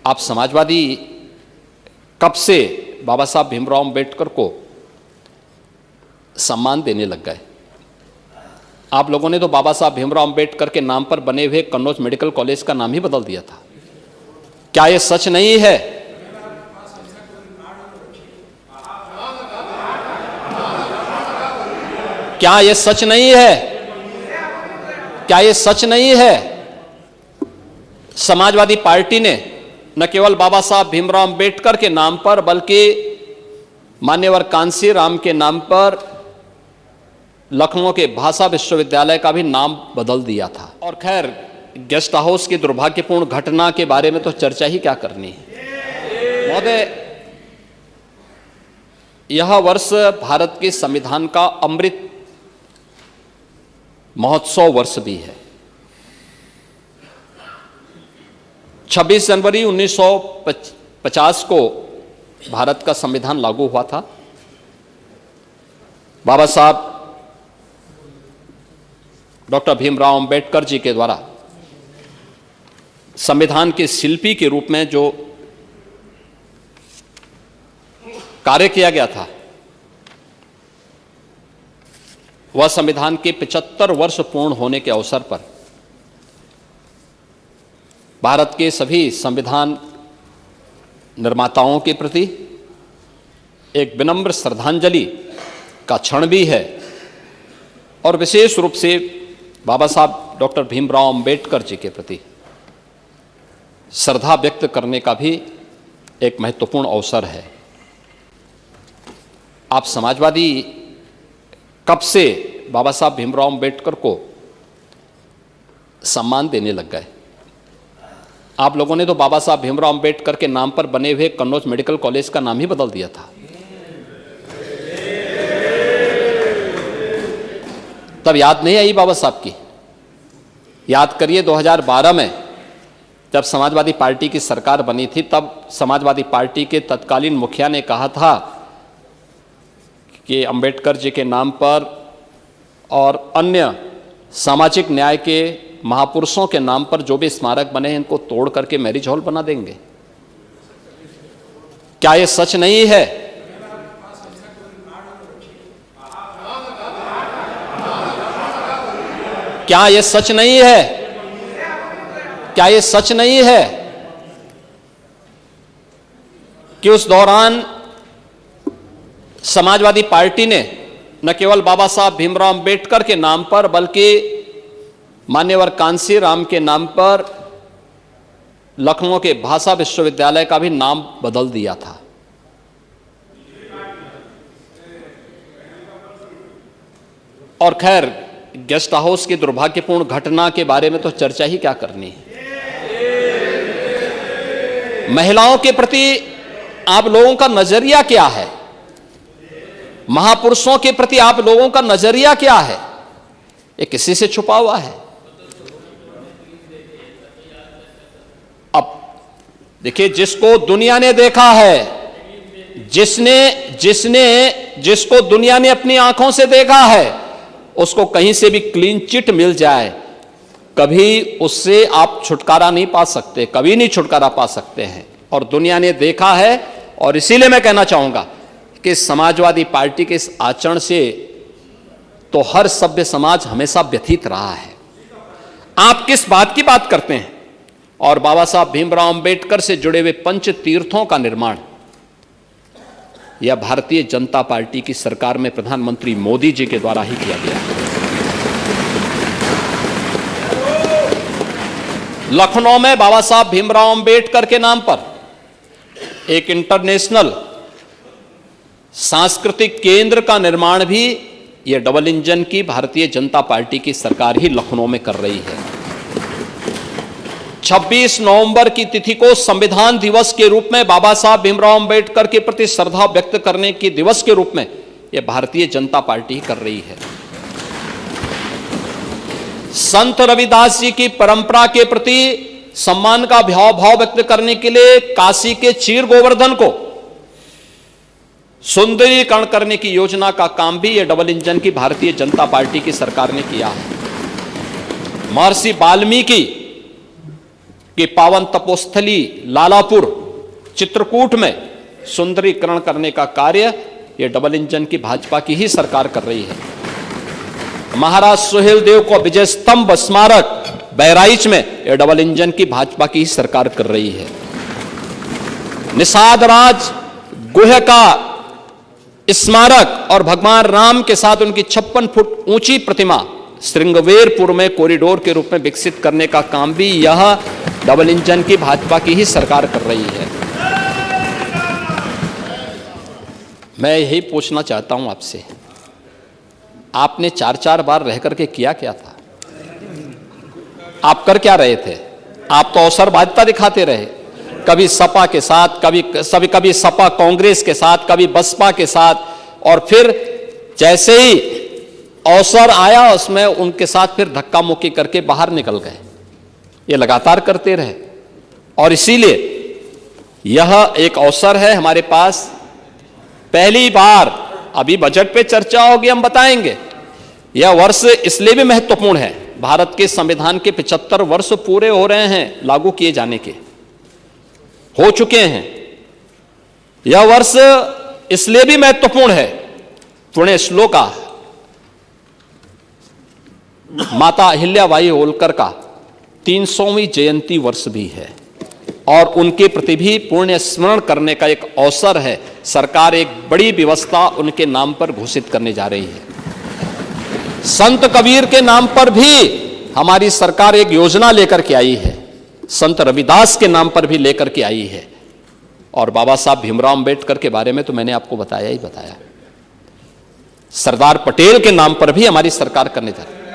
आप समाजवादी कब से बाबा साहब भीमराव अंबेडकर को सम्मान देने लग गए? आप लोगों ने तो बाबा साहब भीमराव अंबेडकर के नाम पर बने हुए कन्नौज मेडिकल कॉलेज का नाम ही बदल दिया था। क्या यह सच नहीं है? क्या यह सच नहीं है? क्या यह सच नहीं है? समाजवादी पार्टी ने न केवल बाबा साहब भीमराव अंबेडकर के नाम पर बल्कि मान्यवर कांसी राम के नाम पर लखनऊ के भाषा विश्वविद्यालय का भी नाम बदल दिया था। और खैर, गेस्ट हाउस की दुर्भाग्यपूर्ण घटना के बारे में तो चर्चा ही क्या करनी है। महोदय, यह वर्ष भारत के संविधान का अमृत महोत्सव वर्ष भी है। 26 जनवरी 1950 को भारत का संविधान लागू हुआ था। बाबा साहब डॉक्टर भीमराव अंबेडकर जी के द्वारा संविधान के शिल्पी के रूप में जो कार्य किया गया था, वह संविधान के 75 वर्ष पूर्ण होने के अवसर पर भारत के सभी संविधान निर्माताओं के प्रति एक विनम्र श्रद्धांजलि का क्षण भी है और विशेष रूप से बाबा साहब डॉक्टर भीमराव अंबेडकर जी के प्रति श्रद्धा व्यक्त करने का भी एक महत्वपूर्ण अवसर है। आप समाजवादी कब से बाबा साहब भीमराव अंबेडकर को सम्मान देने लग गए? आप लोगों ने तो बाबा साहब भीमराव अंबेडकर के नाम पर बने हुए कन्नौज मेडिकल कॉलेज का नाम ही बदल दिया था। तब याद नहीं आई बाबा साहब की? याद करिए, 2012 में जब समाजवादी पार्टी की सरकार बनी थी, तब समाजवादी पार्टी के तत्कालीन मुखिया ने कहा था कि अंबेडकर जी के नाम पर और अन्य सामाजिक न्याय के महापुरुषों के नाम पर जो भी स्मारक बने हैं, इनको तोड़ करके मैरिज हॉल बना देंगे। क्या यह सच नहीं है? क्या यह सच नहीं है? क्या यह सच नहीं है कि उस दौरान समाजवादी पार्टी ने न केवल बाबा साहब भीमराव अंबेडकर के नाम पर बल्कि मान्यवर कांसी राम के नाम पर लखनऊ के भाषा विश्वविद्यालय का भी नाम बदल दिया था। और खैर, गेस्ट हाउस की दुर्भाग्यपूर्ण घटना के बारे में तो चर्चा ही क्या करनी है। महिलाओं के प्रति आप लोगों का नजरिया क्या है? महापुरुषों के प्रति आप लोगों का नजरिया क्या है? ये किसी से छुपा हुआ है? अब देखिए, जिसको दुनिया ने देखा है, जिसको दुनिया ने अपनी आंखों से देखा है, उसको कहीं से भी क्लीन चिट मिल जाए, कभी उससे आप छुटकारा नहीं पा सकते, कभी नहीं छुटकारा पा सकते हैं। और दुनिया ने देखा है, और इसीलिए मैं कहना चाहूंगा कि समाजवादी पार्टी के इस आचरण से तो हर सभ्य समाज हमेशा व्यथित रहा है। आप किस बात की बात करते हैं? और बाबा साहब भीमराव अंबेडकर से जुड़े हुए पंच तीर्थों का निर्माण यह भारतीय जनता पार्टी की सरकार में प्रधानमंत्री मोदी जी के द्वारा ही किया गया। लखनऊ में बाबा साहब भीमराव अंबेडकर के नाम पर एक इंटरनेशनल सांस्कृतिक केंद्र का निर्माण भी यह डबल इंजन की भारतीय जनता पार्टी की सरकार ही लखनऊ में कर रही है। 26 नवंबर की तिथि को संविधान दिवस के रूप में, बाबा साहब भीमराव अंबेडकर के प्रति श्रद्धा व्यक्त करने की दिवस के रूप में यह भारतीय जनता पार्टी ही कर रही है। संत रविदास जी की परंपरा के प्रति सम्मान का भाव व्यक्त करने के लिए काशी के चीर गोवर्धन को सुंदरीकरण करने की योजना का काम भी यह डबल इंजन की भारतीय जनता पार्टी की सरकार ने किया है। महर्षि वाल्मीकि कि पावन तपोस्थली लालापुर चित्रकूट में सुंदरीकरण करने का कार्य ये डबल इंजन की भाजपा की ही सरकार कर रही है। महाराज सुहेल देव को विजय स्तंभ स्मारक बहराइच में ये डबल इंजन की भाजपा की ही सरकार कर रही है। निषाद राज गुह का स्मारक और भगवान राम के साथ उनकी 56 फुट ऊंची प्रतिमा श्रृंगवेरपुर में कॉरिडोर के रूप में विकसित करने का काम भी यह डबल इंजन की भाजपा की ही सरकार कर रही है। मैं यही पूछना चाहता हूं आपसे, आपने 4-4 बार रह करके किया क्या था? आप कर क्या रहे थे? आप तो अवसरवादिता दिखाते रहे, कभी सपा के साथ, कभी सपा कांग्रेस के साथ, कभी बसपा के साथ, और फिर जैसे ही अवसर आया उसमें उनके साथ फिर धक्का मुक्की करके बाहर निकल गए। ये लगातार करते रहे और इसीलिए यह एक अवसर है हमारे पास। पहली बार अभी बजट पे चर्चा होगी, हम बताएंगे। यह वर्ष इसलिए भी महत्वपूर्ण है, भारत के संविधान के 75 वर्ष पूरे हो रहे हैं लागू किए जाने के, हो चुके हैं। यह वर्ष इसलिए भी महत्वपूर्ण है, पुण्य श्लोका माता अहिल्याबाई होलकर का 300वीं जयंती वर्ष भी है और उनके प्रति भी पुण्य स्मरण करने का एक अवसर है। सरकार एक बड़ी व्यवस्था उनके नाम पर घोषित करने जा रही है। संत कबीर के नाम पर भी हमारी सरकार एक योजना लेकर के आई है, संत रविदास के नाम पर भी लेकर के आई है, और बाबा साहब भीमराव अंबेडकर के बारे में तो मैंने आपको बताया ही बताया। सरदार पटेल के नाम पर भी हमारी सरकार करने जा रही है।